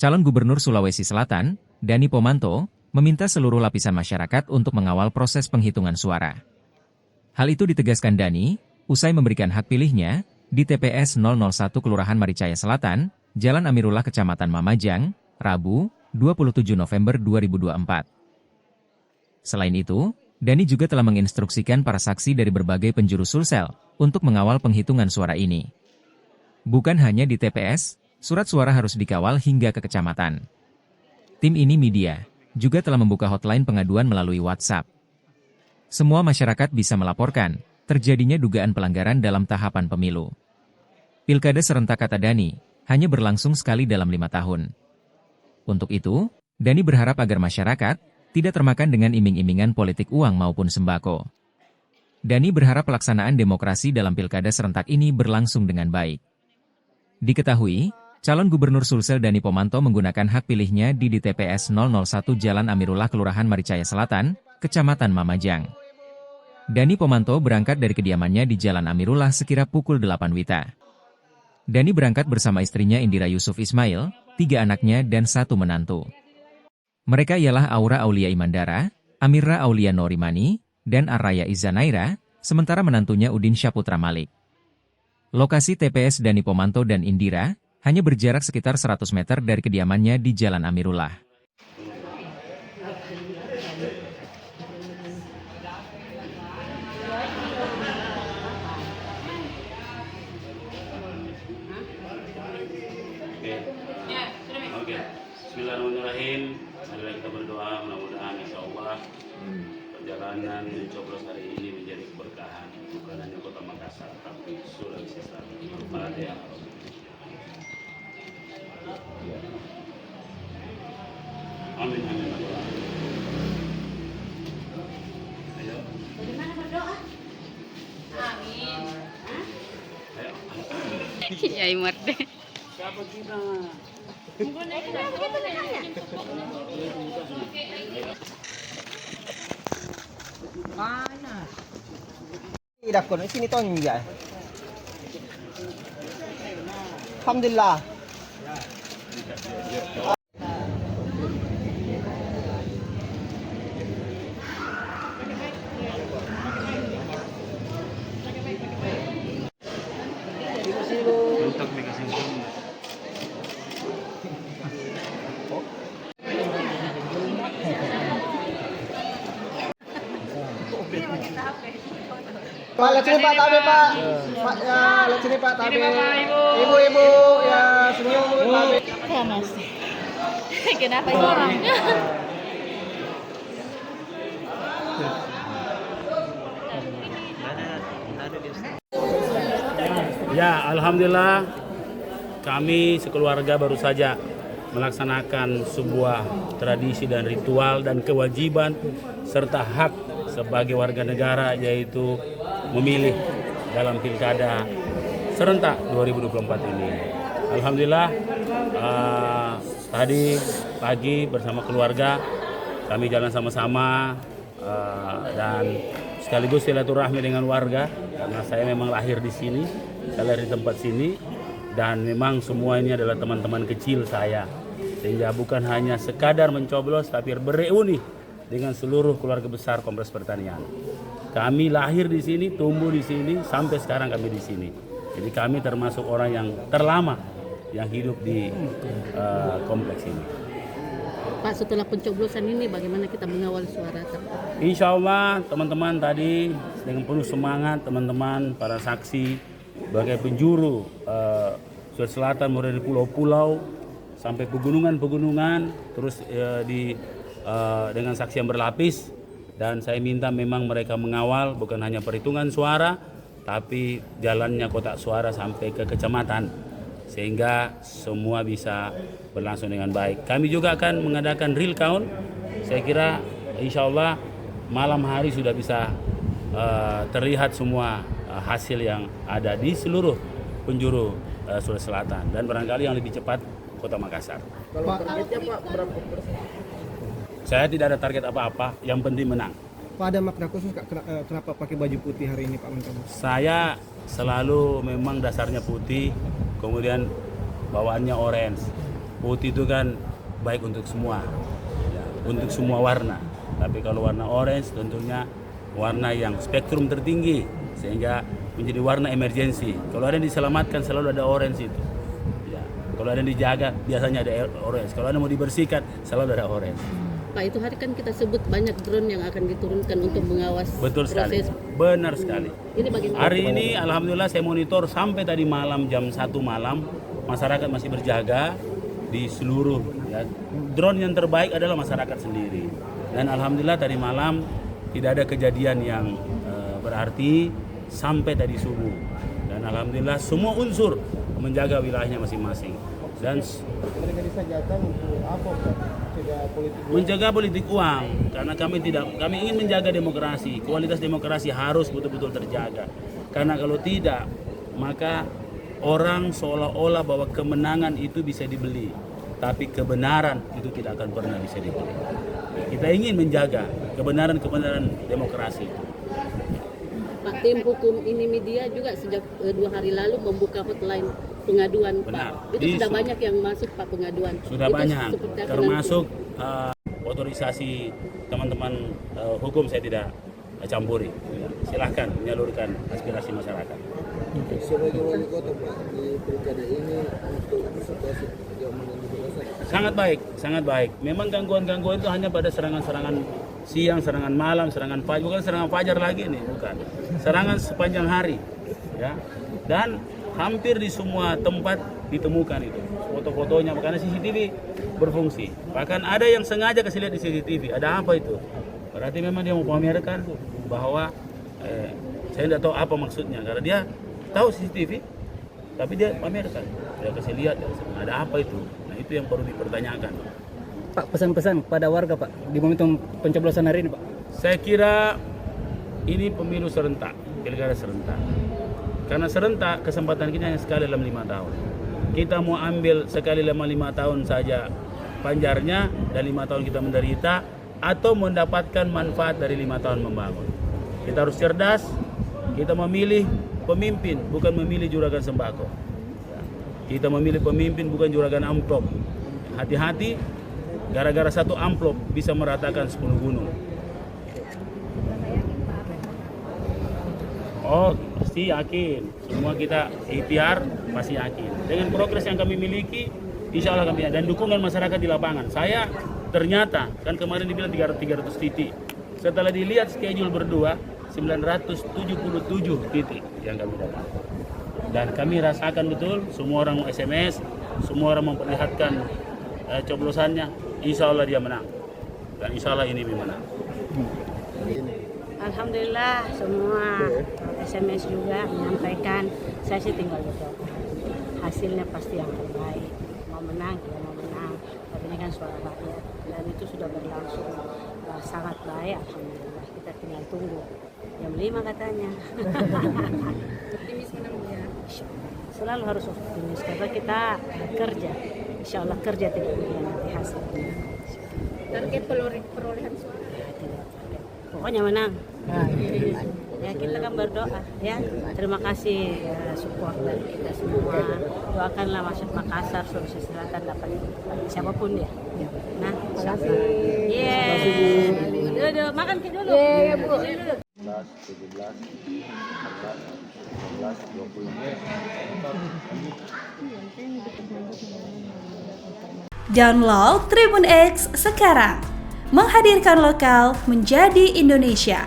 Calon Gubernur Sulawesi Selatan, Dani Pomanto, meminta seluruh lapisan masyarakat untuk mengawal proses penghitungan suara. Hal itu ditegaskan Dani, usai memberikan hak pilihnya, di TPS 001 Kelurahan Maricaya Selatan, Jalan Amirullah Kecamatan Mamajang, Rabu, 27 November 2024. Selain itu, Dani juga telah menginstruksikan para saksi dari berbagai penjuru Sulsel untuk mengawal penghitungan suara ini. Bukan hanya di TPS, surat suara harus dikawal hingga ke kecamatan. Tim ini media juga telah membuka hotline pengaduan melalui WhatsApp. Semua masyarakat bisa melaporkan terjadinya dugaan pelanggaran dalam tahapan pemilu. Pilkada serentak, kata Dani, hanya berlangsung sekali dalam 5 tahun. Untuk itu, Dani berharap agar masyarakat tidak termakan dengan iming-imingan politik uang maupun sembako. Dani berharap pelaksanaan demokrasi dalam pilkada serentak ini berlangsung dengan baik. Diketahui, calon Gubernur Sulsel Dani Pomanto menggunakan hak pilihnya di TPS 001 Jalan Amirullah Kelurahan Maricaya Selatan, Kecamatan Mamajang. Dani Pomanto berangkat dari kediamannya di Jalan Amirullah sekira pukul 8 WITA. Dani berangkat bersama istrinya Indira Yusuf Ismail, 3 anaknya dan 1 menantu. Mereka ialah Aura Aulia Imandara, Amira Aulia Norimani, dan Araya Izanaira, sementara menantunya Udin Syaputra Malik. Lokasi TPS Dani Pomanto dan Indira hanya berjarak sekitar 100 meter dari kediamannya di Jalan Amirullah. Oke. Bismillahirrahmanirrahim. Marilah kita berdoa, mudah-mudahan insya Allah perjalanan mencoblos hari ini menjadi keberkahan, bukan hanya Kota Makassar, tapi Sulawesi Selatan. Al-Fatihah. Amin, amin. Ayo. Bagaimana berdoa? Amin. Ayo. Ya Imar deh. Siapa kita? Panas. Dah kon sini tonja. Alhamdulillah. Untuk dikasih zoom. Pak, lihat sini Pak, tabe Pak. Pak, ya, lihat sini Pak, tabe. Ibu, ya, senyum tabe. Panas. Kenapa ini orang? Ya, alhamdulillah kami sekeluarga baru saja melaksanakan sebuah tradisi dan ritual dan kewajiban serta hak sebagai warga negara, yaitu memilih dalam pilkada serentak 2024 ini. Alhamdulillah tadi pagi bersama keluarga kami jalan sama-sama dan sekaligus silaturahmi dengan warga, karena saya memang lahir di sini, saya lahir di tempat sini, dan memang semua ini adalah teman-teman kecil saya, sehingga bukan hanya sekadar mencoblos tapi bereuni dengan seluruh keluarga besar Kompleks Pertanian. Kami lahir di sini, tumbuh di sini, sampai sekarang kami di sini. Jadi kami termasuk orang yang terlama yang hidup di kompleks ini. Pak, setelah pencoblosan ini bagaimana kita mengawal suara? Insya Allah teman-teman tadi dengan penuh semangat, teman-teman para saksi sebagai penjuru Sulawesi Selatan, mulai dari pulau-pulau sampai pegunungan-pegunungan, terus dengan saksi yang berlapis, dan saya minta memang mereka mengawal bukan hanya perhitungan suara tapi jalannya kotak suara sampai ke kecamatan, sehingga semua bisa berlangsung dengan baik. Kami juga akan mengadakan real count. Saya kira insya Allah malam hari sudah bisa terlihat semua hasil yang ada di seluruh penjuru Sulawesi Selatan, dan barangkali yang lebih cepat Kota Makassar. Kalau targetnya Pak berapa persen? Saya tidak ada target apa-apa, yang penting menang. Pak, ada makna khusus kenapa pakai baju putih hari ini Pak Menteri? Saya selalu memang dasarnya putih, kemudian bawaannya orange. putih itu kan baik untuk semua, ya, untuk semua warna. Tapi kalau warna orange tentunya warna yang spektrum tertinggi, sehingga menjadi warna emergensi. Kalau ada yang diselamatkan selalu ada orange itu. Ya. Kalau ada yang dijaga biasanya ada orange. Kalau ada yang mau dibersihkan selalu ada orange. Pak, itu hari kan kita sebut banyak drone yang akan diturunkan untuk mengawas Betul sekali, proses. benar sekali. Ini bagaimana? Hari ini alhamdulillah saya monitor sampai tadi malam jam 1 malam masyarakat masih berjaga di seluruh ya. Drone yang terbaik adalah masyarakat sendiri. Dan alhamdulillah tadi malam tidak ada kejadian yang berarti sampai tadi subuh. Dan alhamdulillah semua unsur menjaga wilayahnya masing-masing. Dan Mereka disajakan untuk apa, Pak? menjaga politik uang, karena kami ingin menjaga demokrasi. Kualitas demokrasi harus betul-betul terjaga, karena kalau tidak maka orang seolah-olah bahwa kemenangan itu bisa dibeli, tapi kebenaran itu tidak akan pernah bisa dibeli. Kita ingin menjaga kebenaran demokrasi itu. Pak, tim hukum ini media juga sejak 2 hari lalu membuka hotline pengaduan. Benar. Pak. Itu sudah banyak yang masuk, Pak, pengaduan. Sudah itu banyak, seperti apa termasuk nanti? otorisasi teman-teman hukum saya tidak campuri. Silahkan menyalurkan aspirasi masyarakat. Sebagai wali kota, Pak, di pilkada ini untuk situasi keamanan yang dirasakan. Sangat baik. Memang gangguan-gangguan itu hanya pada serangan-serangan siang, serangan malam, serangan fajar, bukan serangan fajar lagi nih, bukan. Serangan sepanjang hari, ya. Dan hampir di semua tempat ditemukan itu foto-fotonya, karena CCTV berfungsi. Bahkan ada yang sengaja kasih lihat di CCTV. Ada apa itu? Berarti memang dia mau pamerkan bahwa saya tidak tahu apa maksudnya, karena dia tahu CCTV, tapi dia pamerkan. Dia kasih lihat, ada apa itu? Nah, itu yang perlu dipertanyakan. Pak, pesan-pesan kepada warga, Pak, di momentum pencoblosan hari ini, Pak. Saya kira ini pemilu serentak, pilkada serentak. Karena serentak kesempatan kita hanya sekali dalam 5 tahun. Kita mau ambil sekali dalam 5 tahun saja panjarnya, dan 5 tahun kita menderita, atau mendapatkan manfaat dari 5 tahun membangun. Kita harus cerdas, kita memilih pemimpin, bukan memilih juragan sembako. Kita memilih pemimpin, bukan juragan amplop. Hati-hati, gara-gara satu amplop bisa meratakan 10 gunung. Oh, pasti yakin. Semua kita ikhtiar masih yakin. Dengan progres yang kami miliki, insya Allah kami, dan dukungan masyarakat di lapangan. Saya ternyata, kan kemarin dibilang 300 titik. Setelah dilihat schedule berdua, 977 titik yang kami dapat. Dan kami rasakan betul, semua orang mau SMS, semua orang memperlihatkan coblosannya, insya Allah dia menang. Dan insya Allah ini menang. Alhamdulillah semua SMS juga menyampaikan, saya sih tinggal berdoa. Hasilnya pasti yang terbaik. Mau menang, ya mau menang. Tapi ini kan suara rakyat dan itu sudah berlangsung sangat baik. Alhamdulillah, kita tinggal tunggu. Jam 5 katanya. Optimis menang ya. Selalu harus optimis karena kita kerja. Insya Allah kerja tidak nanti hasilnya. Target perolehan suara. Pokoknya menang. Ya kita kan berdoa ya. Terima kasih support dari kita semua. Doakanlah masyarakat Makassar, Sulawesi Selatan dapat siapapun ya. Nah, terima kasih. Dulu makan ke dulu. Iya, Bu. 17, 18, 19, 20. Download Tribun X sekarang. Menghadirkan lokal menjadi Indonesia.